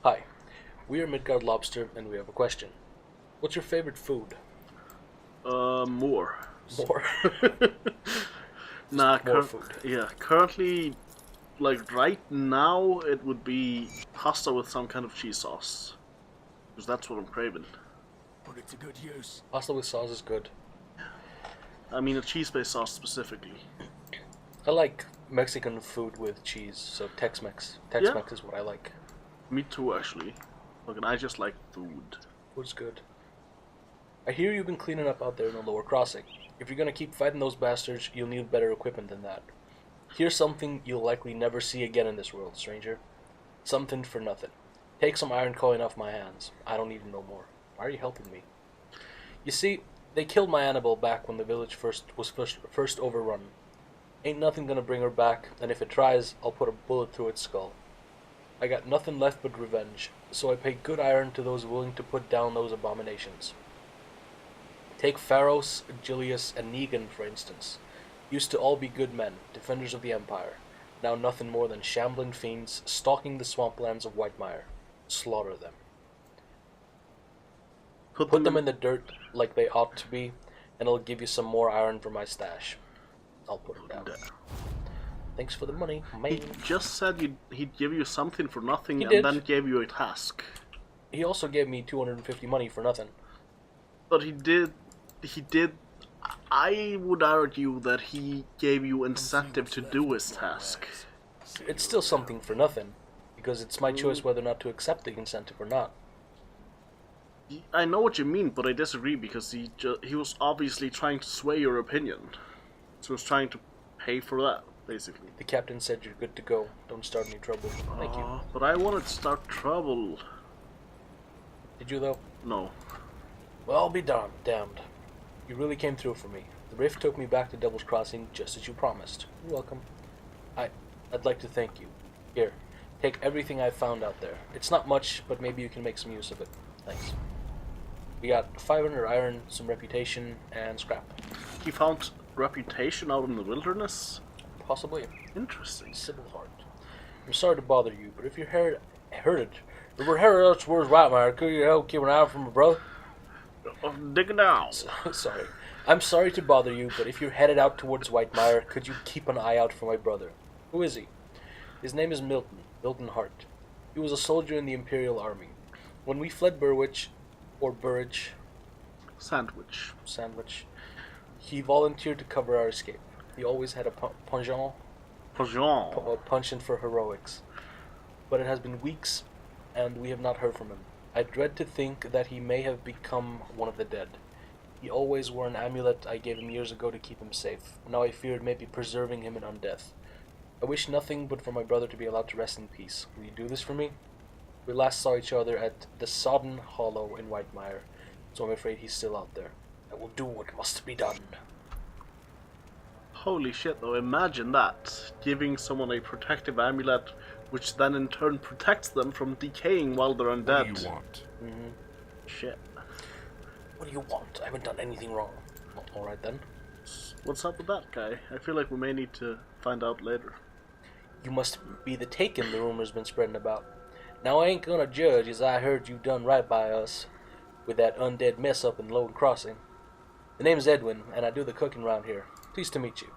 Hi, we are Midgard Lobster, and we have a question. What's your favorite food? More. More. Nah, More food. yeah, currently, like right now, it would be pasta with some kind of cheese sauce. Because that's what I'm craving. Put it to good use. Pasta with sauce is good. I mean, a cheese-based sauce specifically. I like Mexican food with cheese, so Tex-Mex. Yeah. Tex-Mex is what I like. Me too, actually. Look, and I just like food. Food's good. I hear you've been cleaning up out there in the lower crossing. If you're gonna keep fighting those bastards, you'll need better equipment than that. Here's something you'll likely never see again in this world, stranger. Something for nothing. Take some iron coin off my hands. I don't need no more. Why are you helping me? You see, they killed my Annabelle back when the village was first overrun. Ain't nothing gonna bring her back, and if it tries, I'll put a bullet through its skull. I got nothing left but revenge, so I pay good iron to those willing to put down those abominations. Take Pharos, Gilius, and Negan, for instance. Used to all be good men, defenders of the Empire. Now nothing more than shambling fiends stalking the swamplands of Whitemire. Slaughter them. Put them in the dirt like they ought to be, and I'll give you some more iron for my stash. I'll put them down. Thanks for the money, man. He just said he'd give you something for nothing He and did. then gave you a task. He also gave me 250 money for nothing. But he did. I would argue that he gave you incentive to do his task. It's still something for nothing, because it's my choice whether or not to accept the incentive or not. I know what you mean, but I disagree because he was obviously trying to sway your opinion. So he was trying to pay for that, basically. The captain said you're good to go. Don't start any trouble. Thank you. But I wanted to start trouble. Did you, though? No. Well, I'll be damned. You really came through for me. The rift took me back to Devil's Crossing just as you promised. You're welcome. I'd like to thank you. Here, take everything I've found out there. It's not much, but maybe you can make some use of it. Thanks. We got 500 iron, some reputation, and scrap. He found reputation out in the wilderness? Possibly. Interesting. Sybil Hart. I'm sorry to bother you, but if you're headed towards Whitemire, could you help keep an eye out for my brother? Dig it down. Sorry. I'm sorry to bother you, but if you're headed out towards Whitemire, could you keep an eye out for my brother? Who is he? His name is Milton Hart. He was a soldier in the Imperial Army. When we fled Burwich, or Burridge, Sandwich, he volunteered to cover our escape. He always had a penchant for heroics. But it has been weeks, and we have not heard from him. I dread to think that he may have become one of the dead. He always wore an amulet I gave him years ago to keep him safe. Now I fear it may be preserving him in undeath. I wish nothing but for my brother to be allowed to rest in peace. Will you do this for me? We last saw each other at the Sodden Hollow in Whitemire, so I'm afraid he's still out there. I will do what must be done. Holy shit, though, imagine that. Giving someone a protective amulet, which then in turn protects them from decaying while they're undead. What do you want? Shit. What do you want? I haven't done anything wrong. Well, alright then. What's up with that guy? I feel like we may need to find out later. You must be the Taken the rumor's been spreading about. Now I ain't gonna judge, as I heard you done right by us with that undead mess up in Lone Crossing. The name's Edwin, and I do the cooking round here. Pleased to meet you.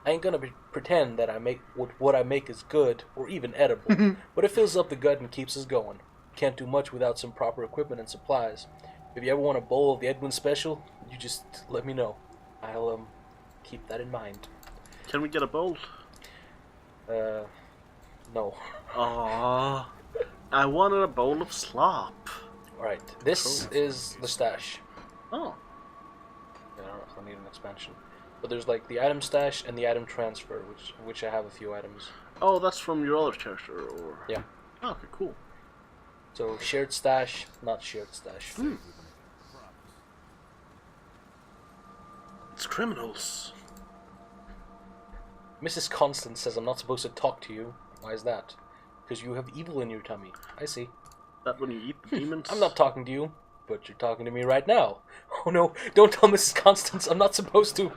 I ain't gonna pretend that what I make is good or even edible, but it fills up the gut and keeps us going. Can't do much without some proper equipment and supplies. If you ever want a bowl of the Edwin special, you just let me know. I'll keep that in mind. Can we get a bowl? No. Aww. I wanted a bowl of slop. Alright, this is the stash. Oh. Yeah, I'll need an expansion. But there's like the item stash and the item transfer, which I have a few items. Oh, that's from your other character, or... Yeah. Oh, okay, cool. So shared stash, not shared stash. It's criminals. Mrs. Constance says I'm not supposed to talk to you. Why is that? Because you have evil in your tummy. I see. That when you eat the demons? I'm not talking to you, but you're talking to me right now. Oh no, don't tell Mrs. Constance, I'm not supposed to.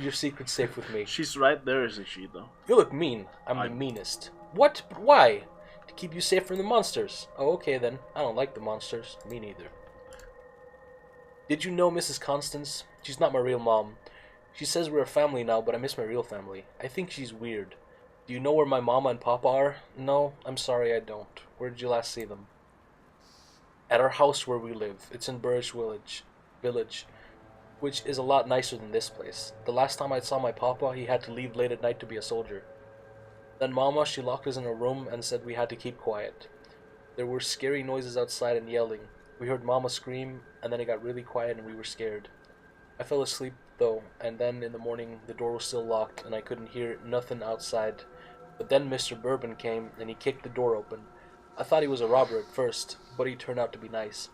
Your secret's safe with me. She's right there, isn't she, though? You look mean. I'm the meanest. What? But why? To keep you safe from the monsters. Oh, okay then. I don't like the monsters. Me neither. Did you know Mrs. Constance? She's not my real mom. She says we're a family now, but I miss my real family. I think she's weird. Do you know where my mama and papa are? No, I'm sorry, I don't. Where did you last see them? At our house where we live. It's in Burridge Village, which is a lot nicer than this place. The last time I saw my papa, he had to leave late at night to be a soldier. Then Mama, she locked us in a room and said we had to keep quiet. There were scary noises outside and yelling. We heard Mama scream, and then it got really quiet and we were scared. I fell asleep, though, and then in the morning the door was still locked and I couldn't hear nothing outside. But then Mr. Bourbon came and he kicked the door open. I thought he was a robber at first, but he turned out to be nice.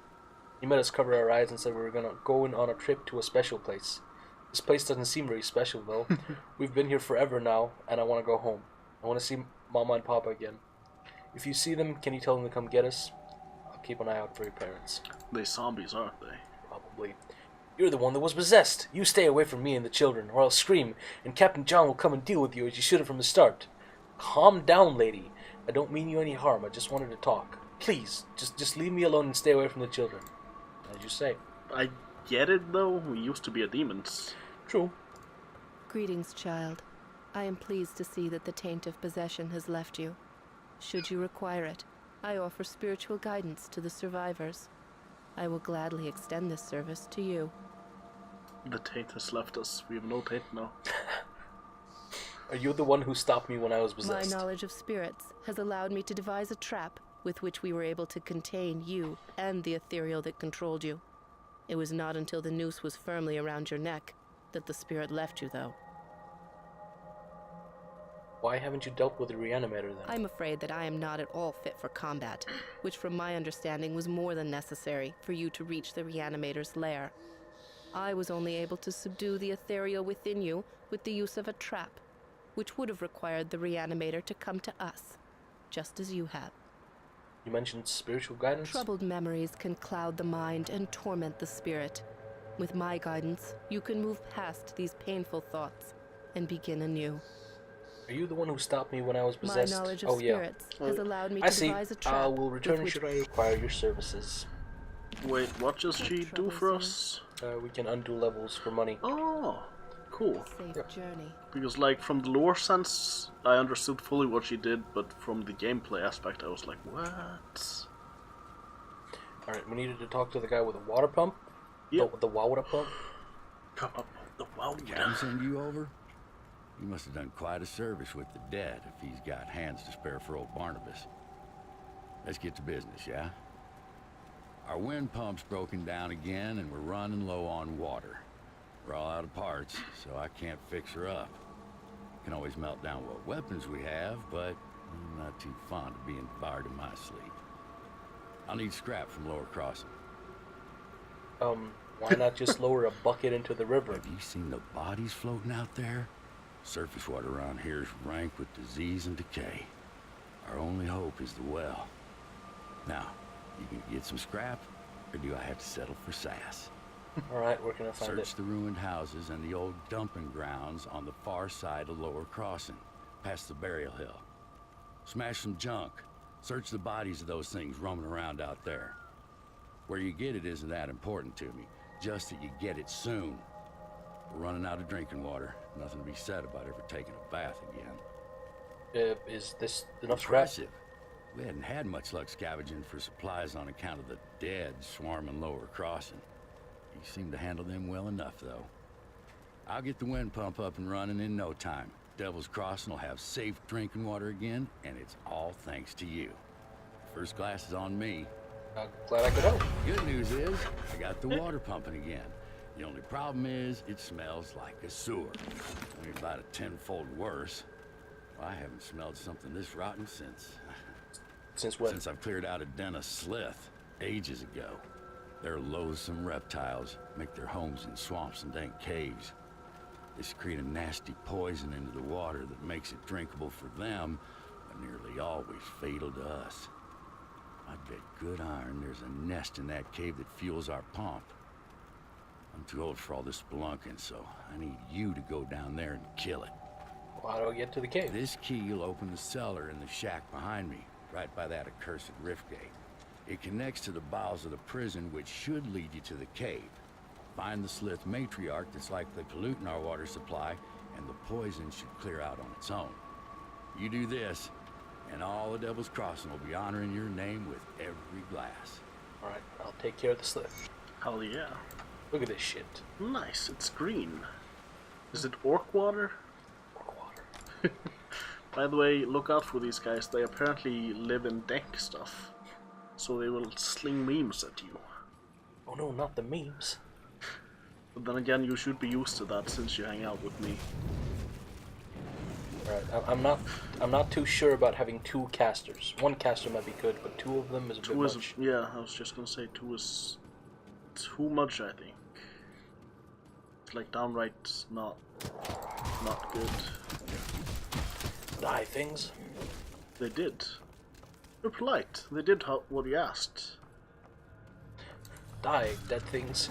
He made us cover our eyes and said we were gonna go on a trip to a special place. This place doesn't seem very special, though. We've been here forever now, and I want to go home. I want to see Mama and Papa again. If you see them, can you tell them to come get us? I'll keep an eye out for your parents. They zombies, aren't they? Probably. You're the one that was possessed. You stay away from me and the children, or I'll scream, and Captain John will come and deal with you as you should have from the start. Calm down, lady. I don't mean you any harm. I just wanted to talk. Please, just leave me alone and stay away from the children. As you say. I get it, though. We used to be a demons. True. Greetings, child. I am pleased to see that the taint of possession has left you. Should you require it, I offer spiritual guidance to the survivors. I will gladly extend this service to you. The taint has left us. We have no taint now. Are you the one who stopped me when I was possessed? My knowledge of spirits has allowed me to devise a trap with which we were able to contain you and the ethereal that controlled you. It was not until the noose was firmly around your neck that the spirit left you, though. Why haven't you dealt with the reanimator then? I'm afraid that I am not at all fit for combat, which from my understanding was more than necessary for you to reach the reanimator's lair. I was only able to subdue the ethereal within you with the use of a trap, which would have required the reanimator to come to us, just as you have. You mentioned spiritual guidance? Troubled memories can cloud the mind and torment the spirit. With my guidance, you can move past these painful thoughts and begin anew. Are you the one who stopped me when I was possessed? My knowledge of spirits has allowed me I to see. devise a trap. I will return should I require your services. Wait, what does she do for us? We can undo levels for money. Oh, cool. Safe journey. Because, like, from the lore sense, I understood fully what she did, but from the gameplay aspect, I was like, what? Alright, we needed to talk to the guy with the water pump. Yep. The water pump. Come up, the wow. Captain send you over? He must have done quite a service with the dead if he's got hands to spare for old Barnabas. Let's get to business, yeah? Our wind pump's broken down again and we're running low on water. We're all out of parts, so I can't fix her up. Can always melt down what weapons we have, but I'm not too fond of being fired in my sleep. I'll need scrap from Lower Crossing. Why not just lower a bucket into the river? Have you seen the bodies floating out there? Surface water around here is rank with disease and decay. Our only hope is the well. Now, you can get some scrap, or do I have to settle for sass? Alright, where can I find Search it? the ruined houses and the old dumping grounds on the far side of Lower Crossing, past the burial hill. Smash some junk. Search the bodies of those things roaming around out there. Where you get it isn't that important to me, just that you get it soon. We're running out of drinking water. Nothing to be said about ever taking a bath again. Is this enough scrap? Impressive. We hadn't had much luck scavenging for supplies on account of the dead swarming Lower Crossing. You seem to handle them well enough, though. I'll get the wind pump up and running in no time. Devil's Crossing will have safe drinking water again, and it's all thanks to you. First glass is on me. Glad I could help. Good news is, I got the water pumping again. The only problem is, it smells like a sewer. Only about a tenfold worse. Well, I haven't smelled something this rotten Since when? Since I've cleared out a den of slith, ages ago. They're loathsome reptiles, make their homes in swamps and dank caves. They secrete a nasty poison into the water that makes it drinkable for them, but nearly always fatal to us. I'd bet good iron there's a nest in that cave that fuels our pump. I'm too old for all this spelunking, so I need you to go down there and kill it. Well, how do I get to the cave? This key will open the cellar in the shack behind me, right by that accursed rift gate. It connects to the bowels of the prison, which should lead you to the cave. Find the Slith matriarch that's likely polluting our water supply, and the poison should clear out on its own. You do this, and all the Devil's Crossing will be honoring your name with every glass. Alright, I'll take care of the slith. Hell yeah. Look at this shit. Nice, it's green. Is it orc water? Orc water. By the way, look out for these guys. They apparently live in dank stuff. So they will sling memes at you. Oh no, not the memes. But then again, you should be used to that since you hang out with me. Alright, I'm not too sure about having two casters. One caster might be good, but two of them is a bit much. Yeah, I was just gonna say two is too much, I think. It's like downright not good. Die things. They did. They're polite. They did what you asked. Die, dead things.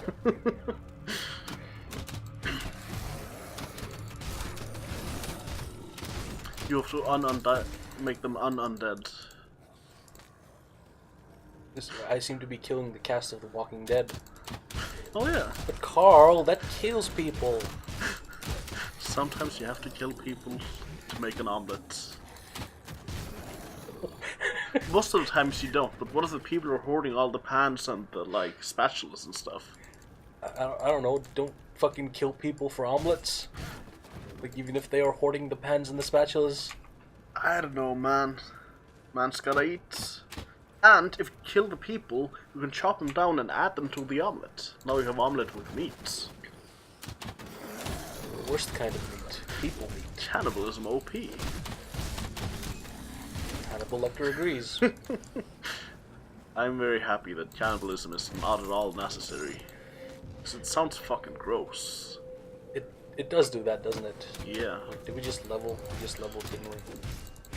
You have to make them undead. I seem to be killing the cast of The Walking Dead. Oh yeah. But Carl, that kills people. Sometimes you have to kill people to make an omelet. Most of the times you don't, but what if the people are hoarding all the pans and the like spatulas and stuff? I don't know, don't fucking kill people for omelets. Like, even if they are hoarding the pans and the spatulas. I don't know, man. Man's gotta eat. And if you kill the people, you can chop them down and add them to the omelet. Now you have omelet with meat. The worst kind of meat. People meat. Cannibalism OP. Hannibal Lecter agrees. I'm very happy that cannibalism is not at all necessary. Because it sounds fucking gross. It does do that, doesn't it? Yeah. Did we just level? We just leveled, didn't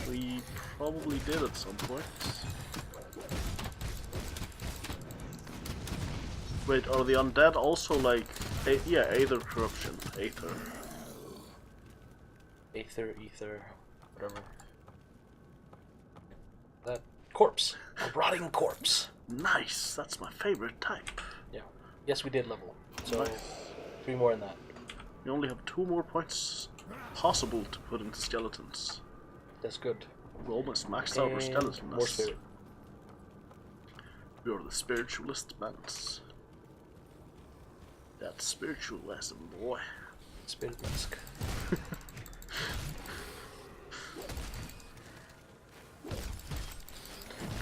we? We probably did at some point. Wait, are the undead also like... yeah, Aether corruption. Aether. Aether, ether, whatever. That corpse. A rotting corpse. Nice! That's my favorite type. Yeah. Yes, we did level. So, Nice. 3 more in that. We only have 2 more points possible to put into skeletons. That's good. We almost maxed out our And skeleton. more spirit. We are the spiritualist bands. That's spiritualism, boy. Spirit mask.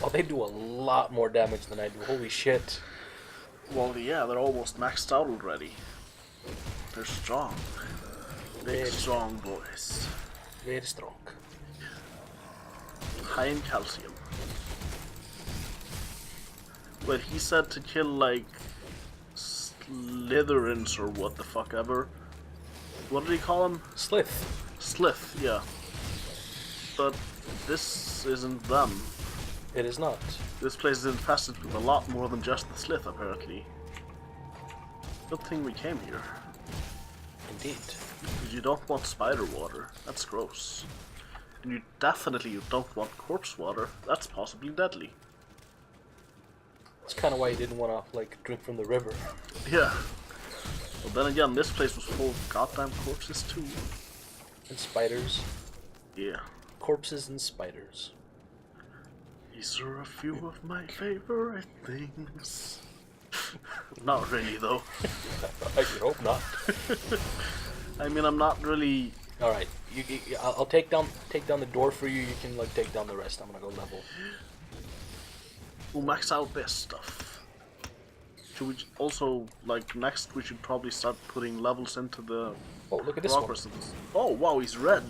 Oh, they do a lot more damage than I do. Holy shit. Well, yeah, they're almost maxed out already. They're strong. Big, Very strong boys. Very strong. High in calcium. But he said to kill, like, Slytherins or what the fuck ever. What did he call them? Slith. Slith, yeah. But this isn't them. It is not. This place is infested with a lot more than just the Slith, apparently. Good thing we came here. Indeed. Because you don't want spider water. That's gross. And you definitely don't want corpse water. That's possibly deadly. That's kind of why you didn't want to, like, drink from the river. Yeah. But then again, this place was full of goddamn corpses too. And spiders. Yeah. Corpses and spiders. These are a few of my favorite things. Not really, though. I should hope not. I mean, I'm not really... Alright, I'll take down the door for you. You can, like, take down the rest. I'm gonna go level. We'll max out this stuff. Should we also, like, next we should probably start putting levels into the... Oh, look at this one. progress. Oh, wow, he's red.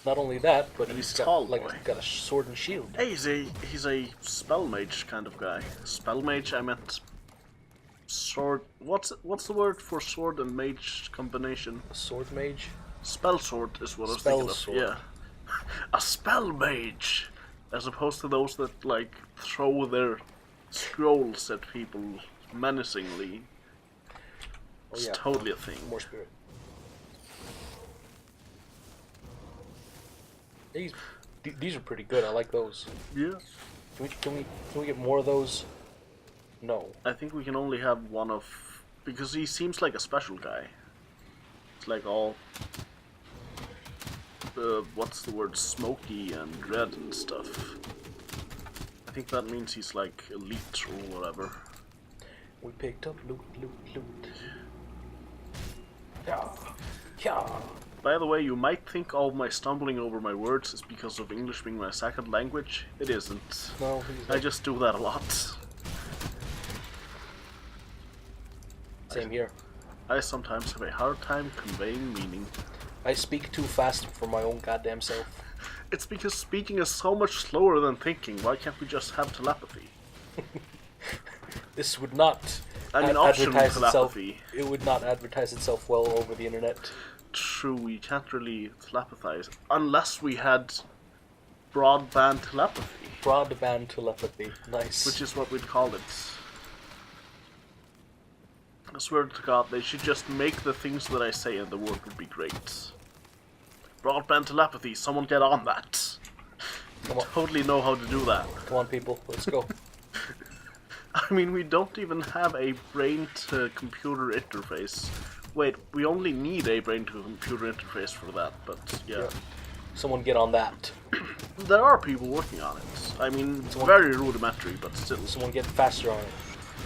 Not only that, but And he's he's got, tall, like, boy. got a sword and shield. Hey, he's a spell mage kind of guy. Spell mage, I meant sword. What's the word for sword and mage combination? A sword mage? Spell sword is what I was Spell thinking of. sword. Yeah, a spell mage, as opposed to those that like throw their scrolls at people menacingly. It's totally a thing. More spirit. These are pretty good. I like those. Yeah. Can we get more of those? No. I think we can only have one of... Because he seems like a special guy. It's like all... what's the word? Smoky and red and stuff. I think that means he's like elite or whatever. We picked up loot. Yeah. Yeah. By the way, you might think all my stumbling over my words is because of English being my second language. It isn't. No, I just do that a lot. Same here. I sometimes have a hard time conveying meaning. I speak too fast for my own goddamn self. It's because speaking is so much slower than thinking. Why can't we just have telepathy? This would not Optional advertise itself. telepathy. It would not advertise itself well over the internet. True, we can't really telepathize. Unless we had broadband telepathy. Broadband telepathy. Nice. Which is what we'd call it. I swear to God, they should just make the things that I say and the world would be great. Broadband telepathy, someone get on that. Come on. Totally know how to do that. Come on, people. Let's go. I mean, we don't even have a brain-to-computer interface. Wait, we only need a brain-to-computer interface for that, but yeah. Someone get on that. There are people working on it. I mean, it's very rudimentary, but still. Someone get faster on it.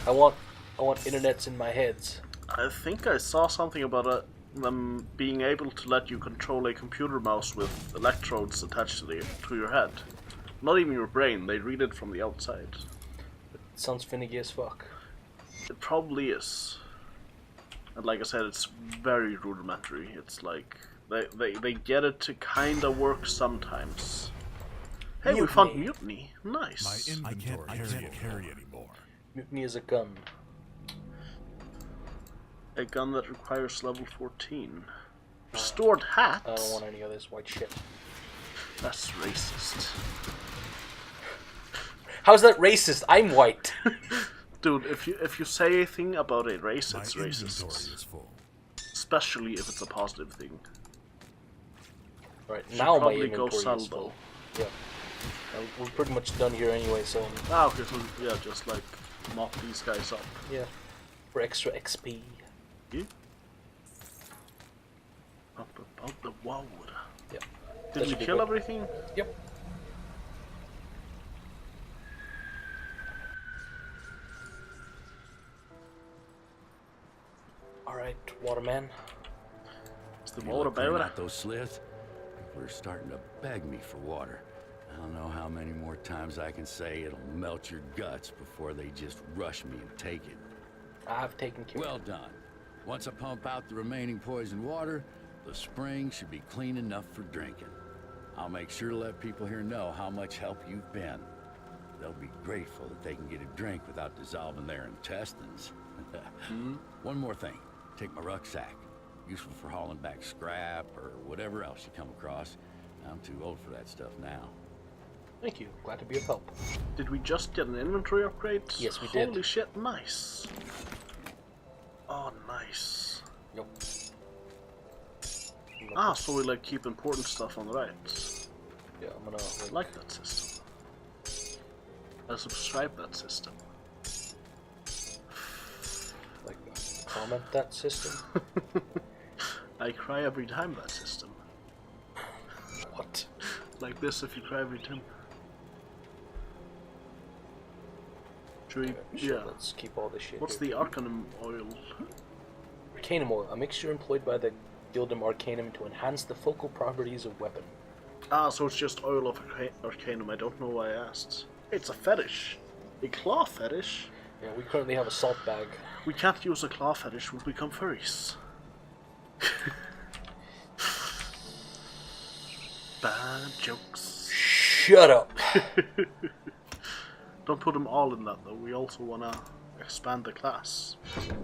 I want internets in my heads. I think I saw something about them being able to let you control a computer mouse with electrodes attached to your head. Not even your brain, they read it from the outside. It sounds finicky as fuck. It probably is. And like I said, it's very rudimentary. It's like, they get it to kinda work sometimes. Hey, we found mutiny. Nice. My inventory can't carry anymore. Mutiny is a gun. A gun that requires level 14. Restored hat? I don't want any of this white shit. That's racist. How's that racist? I'm white. Dude, if you say a thing about a race, My it's inventory racist. is full. Especially if it's a positive thing. Right, Should now my probably go inventory sell is full. though. Yeah. We're pretty much done here anyway, so Ah, okay, so yeah, just like mop these guys up. yeah. For extra XP. Yeah. Up above the wall. Yeah. Did That we should be kill good. everything? Yep. Alright, Waterman. Is the You water look clean better? out those sliths? People are starting to beg me for water. I don't know how many more times I can say it'll melt your guts before they just rush me and take it. I've taken care Well of it. done. Once I pump out the remaining poisoned water, the spring should be clean enough for drinking. I'll make sure to let people here know how much help you've been. They'll be grateful that they can get a drink without dissolving their intestines. One more thing. Take my rucksack. Useful for hauling back scrap or whatever else you come across. I'm too old for that stuff now. Thank you. Glad to be of help. Did we just get an inventory upgrade? Yes, we did. Holy shit, nice. Oh, nice. Yep. Ah, so we like keep important stuff on the right. Yeah, I'm gonna I like that system. I subscribe that system. like comment that system. I cry every time that system. What? Like this if you cry every time. Should we, Sure, yeah. let's keep all this shit. What's here. the Arcanum oil? Arcanum oil? A mixture employed by the Gildum Arcanum to enhance the focal properties of weapon. Ah, so it's just oil of Arcanum. I don't know why I asked. It's a fetish. A claw fetish? Yeah, we currently have a salt bag. We can't use a claw fetish, we'll become furries. Bad jokes. Shut up. Don't put them all in that though, we also wanna expand the class.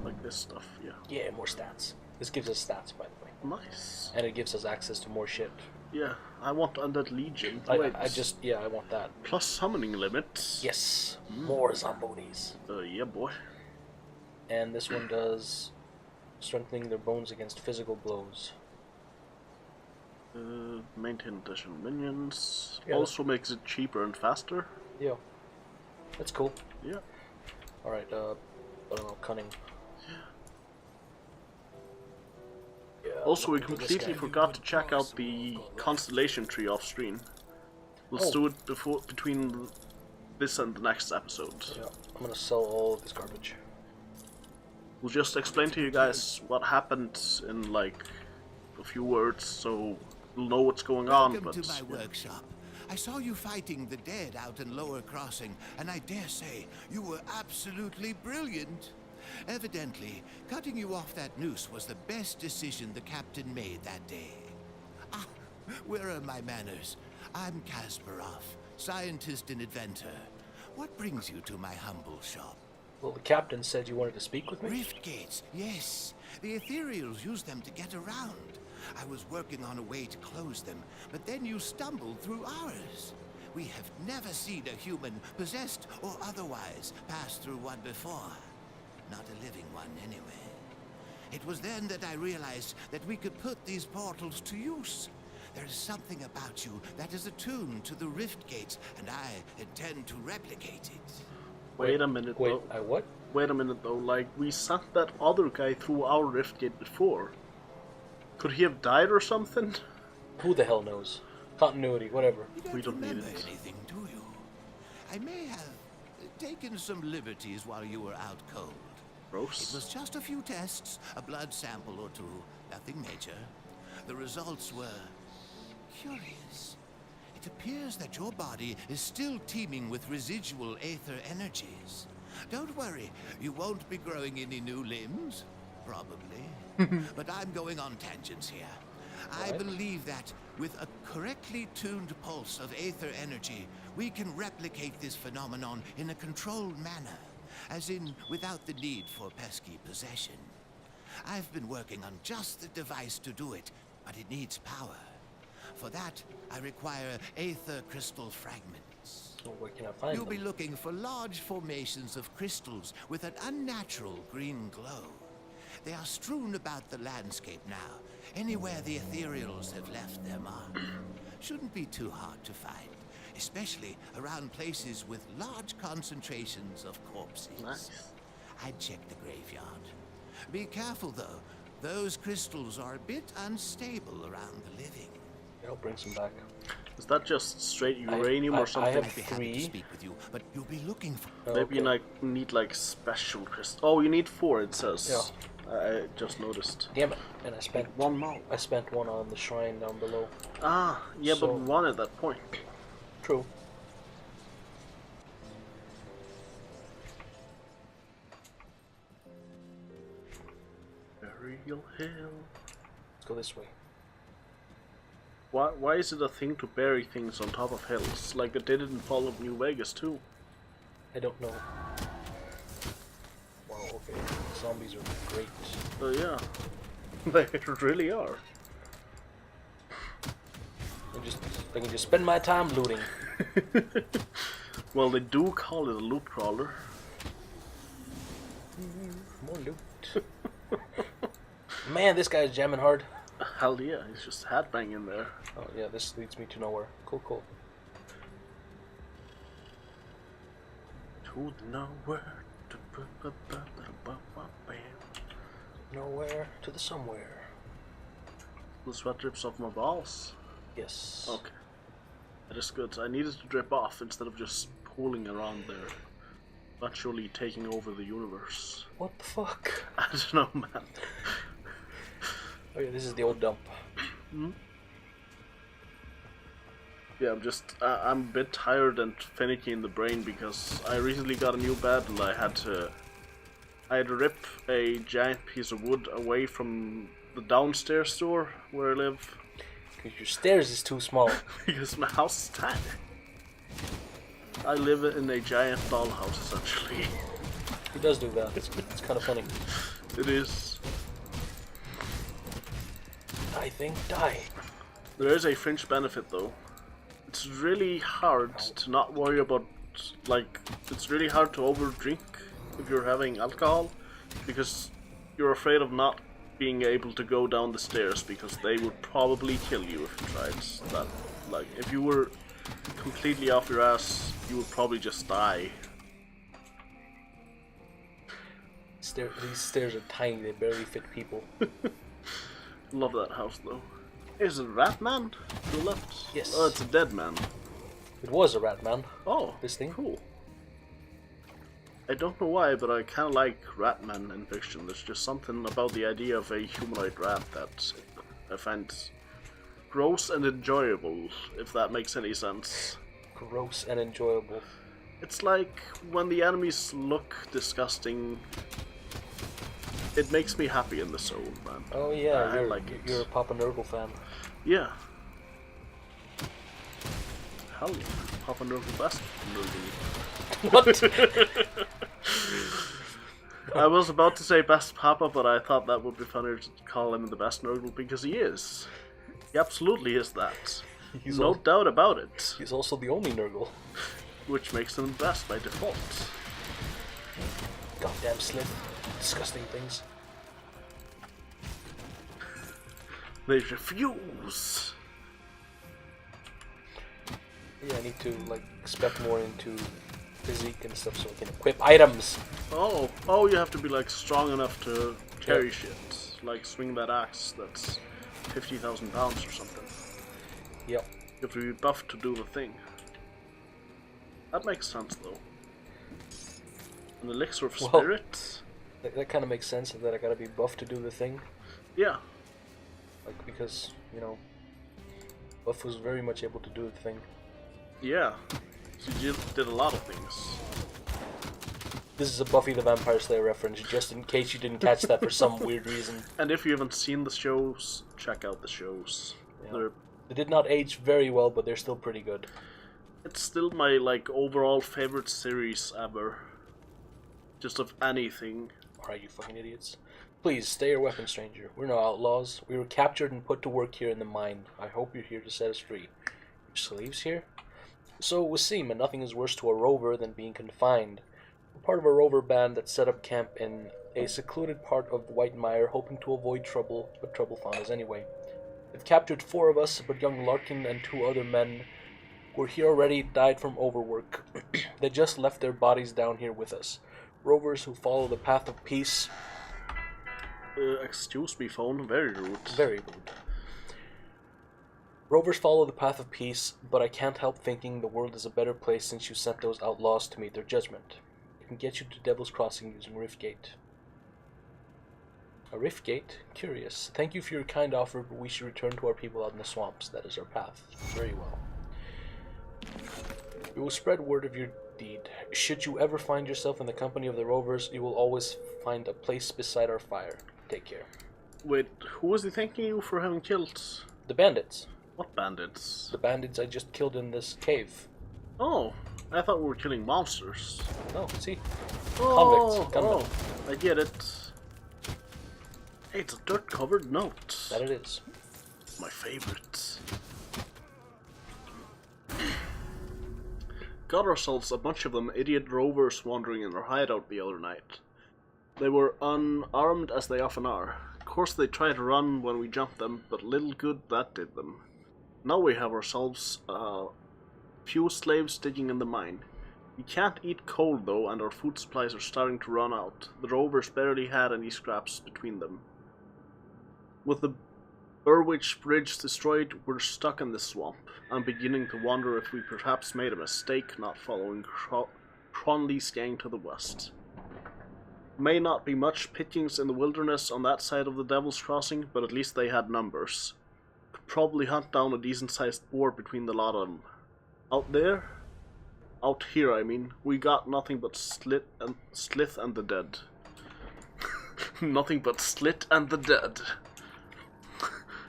Like this stuff, yeah. Yeah, more stats. This gives us stats, by the way. Nice. And it gives us access to more shit. Yeah, I want Undead Legion. I Wait, want that. plus summoning limit. Yes, more zombies. Yeah, boy. And this one does strengthening their bones against physical blows. Maintain additional minions. Yeah. Also makes it cheaper and faster. Yeah. That's cool. Yeah. Alright, I don't know, cunning. Yeah, Also, we look at this completely guy. forgot to check out the constellation tree off screen. Let's Oh. do it between this and the next episode. Yeah, I'm gonna sell all of this garbage. We'll just explain to you guys what happened in like a few words, so you'll know what's going on. Welcome But to my workshop. I saw you fighting the dead out in Lower Crossing, and I dare say you were absolutely brilliant. Evidently, cutting you off that noose was the best decision the captain made that day. Ah, where are my manners? I'm Kasparov, scientist and inventor. What brings you to my humble shop? Well, the captain said you wanted to speak with me? Rift gates, yes. The ethereals use them to get around. I was working on a way to close them, but then you stumbled through ours. We have never seen a human, possessed or otherwise, pass through one before. Not a living one, anyway. It was then that I realized that we could put these portals to use. There is something about you that is attuned to the rift gates, and I intend to replicate it. wait a minute Wait, though. I what? Wait a minute though. Like we sent that other guy through our rift gate before. Could he have died or something? Who the hell knows? Continuity, whatever. You We don't need remember it. anything, do you? I may have taken some liberties while you were out cold. It Gross. was just a few tests, a blood sample or two, nothing major. The results were curious. It appears that your body is still teeming with residual aether energies. Don't worry, you won't be growing any new limbs. Probably. But I'm going on tangents here. I Right. believe that with a correctly tuned pulse of aether energy, we can replicate this phenomenon in a controlled manner, as in without the need for pesky possession. I've been working on just the device to do it, but it needs power. For that, I require aether crystal fragments. So where can I find You'll them? be looking for large formations of crystals with an unnatural green glow. They are strewn about the landscape now, anywhere the ethereals have left their mark. Shouldn't be too hard to find, especially around places with large concentrations of corpses. Nice. I'd check the graveyard. Be careful though, those crystals are a bit unstable around the living. Yeah, I'll bring some back. Is that just straight uranium I or something? have I'd be happy to 3. speak with you, but you'll be looking for... Maybe you Okay. like need like special crystal. Oh, you need 4. It says. Yeah. I just noticed. Damn it! And I spent One more. I spent one on the shrine down below. Ah, yeah, So- but 1 at that point. True. Burial Hill. Let's go this way. Why is it a thing to bury things on top of hills? Like they did it in Fallout New Vegas too. I don't know. Wow. Okay. Zombies are great. Yeah, they really are. I can just spend my time looting. Well, they do call it a loot crawler. More loot. Man, this guy's jamming hard. Hell yeah, he's just headbanging there. Oh yeah, this leads me to nowhere. Cool, cool. To nowhere. Nowhere to the somewhere. The sweat drips off my balls. Yes. Okay. That is good. I needed to drip off instead of just pooling around there. Naturally taking over the universe. What the fuck? I don't know, man. Oh yeah, this is the old dump. Yeah, I'm a bit tired and finicky in the brain because I recently got a new bed and I had to rip a giant piece of wood away from the downstairs door where I live Because your stairs is too small. because my house is tiny. I live in a giant dollhouse essentially. He does do that. It's kind of funny. It is. Die thing, die. There is a fringe benefit though. It's really hard to not worry about, like, it's really hard to overdrink if you're having alcohol because you're afraid of not being able to go down the stairs because they would probably kill you if you tried that. Like, if you were completely off your ass, you would probably just die. These stairs are tiny, they barely fit people. Love that house though. Is it a rat man to the left? Yes. Oh, it's a dead man. It was a rat man. Oh, This thing? cool. I don't know why, but I kind of like rat men in fiction. There's just something about the idea of a humanoid rat that I find gross and enjoyable, if that makes any sense. Gross and enjoyable. It's like when the enemies look disgusting, it makes me happy in the soul, man. Oh yeah, you're a Papa Nurgle fan. Yeah. Hell yeah. Papa Nurgle best Nurgle. What? I was about to say best Papa, but I thought that would be funnier to call him the best Nurgle because he is. He absolutely is that. No doubt about it. He's also the only Nurgle. Which makes him the best by default. Goddamn Slith. Disgusting things. They refuse. Yeah, I need to like spec more into physique and stuff so I can equip items. Oh, you have to be like strong enough to carry shit. Like swing that axe that's 50,000 pounds or something. Yep. You have to be buffed to do the thing. That makes sense though. An elixir of spirit. That kind of makes sense that I gotta be buff to do the thing. Yeah. Like because Buff was very much able to do the thing. Yeah. She did a lot of things. This is a Buffy the Vampire Slayer reference, just in case you didn't catch that for some weird reason. And if you haven't seen the shows, check out the shows. Yeah. They did not age very well, but they're still pretty good. It's still my like overall favorite series ever. Just of anything. Alright, you fucking idiots. Please, stay your weapon, stranger. We're no outlaws. We were captured and put to work here in the mine. I hope you're here to set us free. Your slaves here? So it would seem, and nothing is worse to a rover than being confined. We're part of a rover band that set up camp in a secluded part of Whitemire, hoping to avoid trouble, but trouble found us anyway. They've captured 4 of us, but young Larkin and 2 other men who were here already died from overwork. They just left their bodies down here with us. Rovers who follow the path of peace. Excuse me, phone. Very rude. Very rude. Rovers follow the path of peace, but I can't help thinking the world is a better place since you sent those outlaws to meet their judgment. It can get you to Devil's Crossing using Rift Gate. A Rift Gate? Curious. Thank you for your kind offer, but we should return to our people out in the swamps. That is our path. Very well. We will spread word of your deed. Should you ever find yourself in the company of the rovers, you will always find a place beside our fire. Take care. Wait, who was he thanking you for having killed? The bandits. What bandits? The bandits I just killed in this cave. Oh, I thought we were killing monsters. Oh, see? Oh, Convict. I get it. Hey, it's a dirt-covered note. That it is. My favorite. Got ourselves a bunch of them idiot rovers wandering in our hideout the other night. They were unarmed as they often are. Of course they tried to run when we jumped them, but little good that did them. Now we have ourselves a few slaves digging in the mine. We can't eat coal though, and our food supplies are starting to run out. The rovers barely had any scraps between them. With the Burwich Bridge destroyed, we're stuck in the swamp. I'm beginning to wonder if we perhaps made a mistake not following Cronley's gang to the west. May not be much pickings in the wilderness on that side of the Devil's Crossing, but at least they had numbers. Could probably hunt down a decent-sized boar between the lot of them. Out there? Out here, I mean. We got nothing but Slith and the dead. Nothing but Slit and the dead.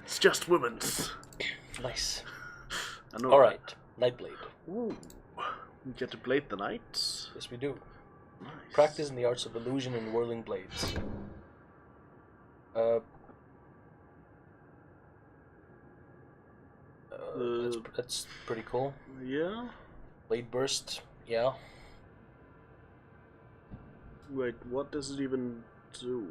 It's just women's. Nice. I know. Alright, Nightblade. Ooh. We get to blade the knights? Yes, we do. Nice. Practice in the arts of illusion and whirling blades. That's pretty cool. Yeah? Blade burst, yeah. Wait, what does it even do?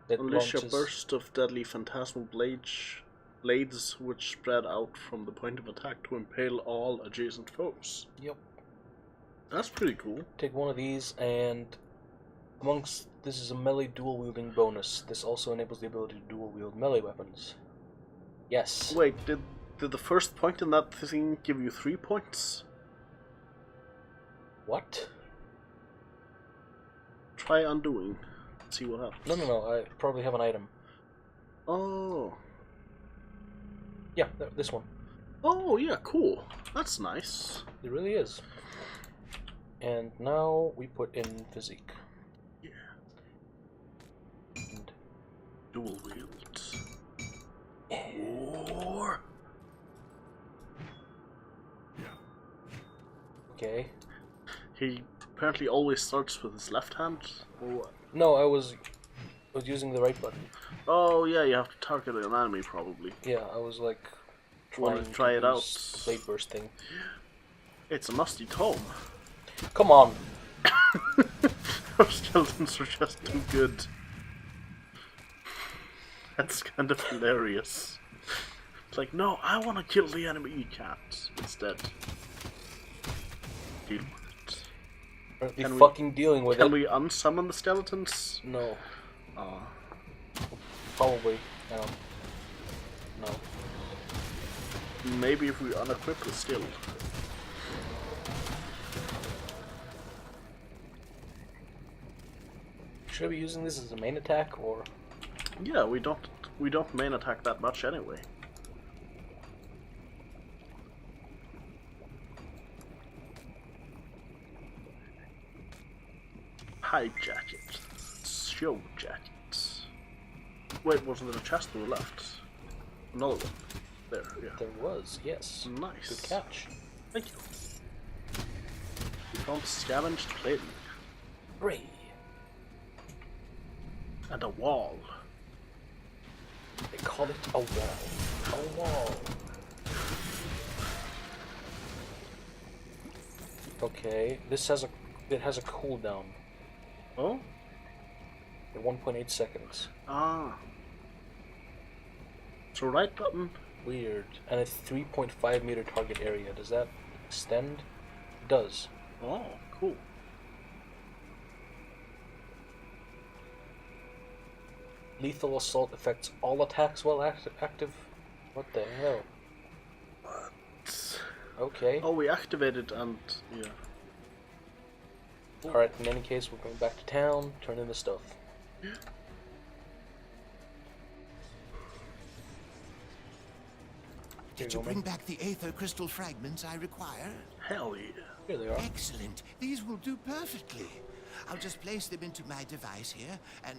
It Unleash a launches. burst of deadly phantasmal blades which spread out from the point of attack to impale all adjacent foes. Yep. That's pretty cool. Take one of these, and this is a melee dual wielding bonus. This also enables the ability to dual wield melee weapons. Yes. Wait, did the first point in that thing give you 3 points? What? Try undoing. See what happens. No. I probably have an item. Oh. Yeah, this one. Oh, yeah, cool. That's nice. It really is. And now we put in physique. Yeah. And Dual wields. Or... okay. He apparently always starts with his left hand, or what? No, I was using the right button. Oh, yeah, you have to target an enemy, probably. Yeah, I was like Wanna trying try to it out? use the blade burst thing. It's a musty tome. Come on. Our skeletons are just too good. That's kind of hilarious. It's like, no, I want to kill the enemy, you can't. Instead, deal with it. Aren't we Can we- fucking dealing with Can it? we unsummon the skeletons? No, Uh, probably. No. maybe if we unequip the skill. Should I be using this as a main attack or? Yeah, we don't main attack that much anyway. Hijack it. Show jacket. Wait, wasn't there a chest to the left? Another one. There, yeah. There was, yes. Nice. Good catch. Thank you. We found scavenged plating. Hooray. And a wall. They call it a wall. A wall. Okay, it has a cooldown Oh? at 1.8 seconds. Ah. So right button. Weird. And a 3.5 meter target area. Does that extend? It does. Oh, cool. Lethal assault affects all attacks while active. What the hell? Okay. Oh, we activated and yeah. Alright, in any case, we're going back to town, turn in the stuff. Did you bring back the aether crystal fragments I require? Hell yeah. Here they are. Excellent. These will do perfectly. I'll just place them into my device here, and...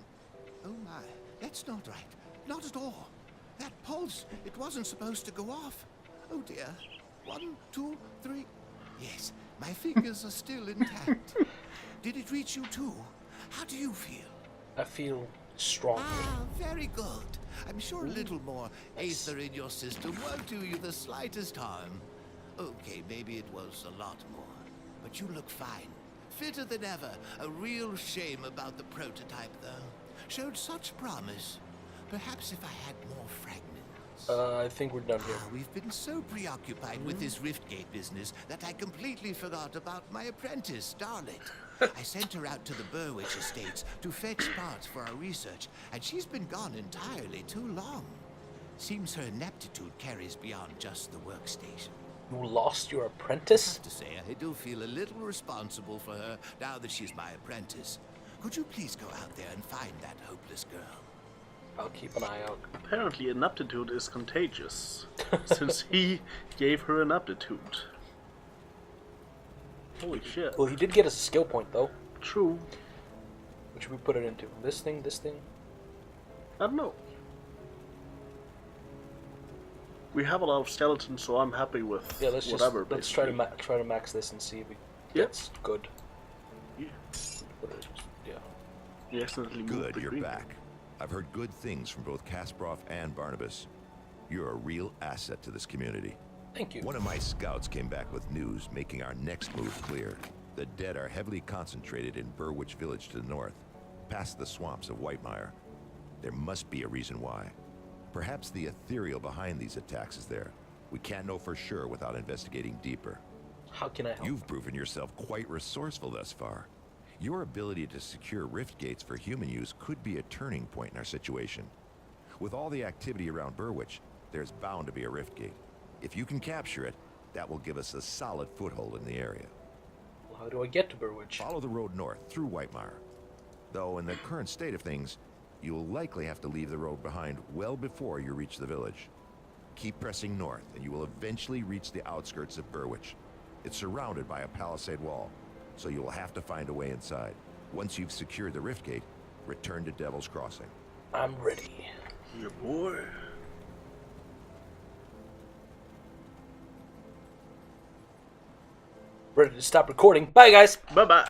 Oh my, that's not right. Not at all. That pulse, it wasn't supposed to go off. Oh dear. 1, 2, 3... Yes, my fingers are still intact. Did it reach you too? How do you feel? I feel strong. Ah, very good. I'm sure a little more aether in your system won't do you the slightest harm. Okay, maybe it was a lot more. But you look fine. Fitter than ever. A real shame about the prototype, though. Showed such promise. Perhaps if I had more fragments. I think we're done here. We've been so preoccupied with this Riftgate business that I completely forgot about my apprentice, Starlet. I sent her out to the Burwich estates to fetch parts for our research, and she's been gone entirely too long. Seems her ineptitude carries beyond just the workstation. You lost your I apprentice? have to say, I do feel a little responsible for her now that she's my apprentice. Could you please go out there and find that hopeless girl? I'll keep an eye out. Apparently ineptitude is contagious, since he gave her ineptitude. Holy shit. Well, he did get us a skill point, though. True. Which should we put it into? This thing, this thing? I don't know. We have a lot of skeletons, so I'm happy with Yeah, let's whatever. just let's try to max this and see if it Yeah. gets good. Yeah. Put it- Yeah. You accidentally moved Good, the you're green. back. I've heard good things from both Kasparov and Barnabas. You're a real asset to this community. Thank you. One of my scouts came back with news making our next move clear. The dead are heavily concentrated in Burwich village to the north, past the swamps of Whitemire. There must be a reason why. Perhaps the ethereal behind these attacks is there. We can't know for sure without investigating deeper. How can I help? You've proven yourself quite resourceful thus far. Your ability to secure rift gates for human use could be a turning point in our situation. With all the activity around Burwitch, there's bound to be a rift gate. If you can capture it, that will give us a solid foothold in the area. Well, how do I get to Burwitch? Follow the road north through Whitemire. Though in the current state of things, you will likely have to leave the road behind well before you reach the village. Keep pressing north, and you will eventually reach the outskirts of Burwitch. It's surrounded by a palisade wall, so you will have to find a way inside. Once you've secured the rift gate, return to Devil's Crossing. I'm ready. Yeah, boy. Ready to stop recording. Bye, guys. Bye bye.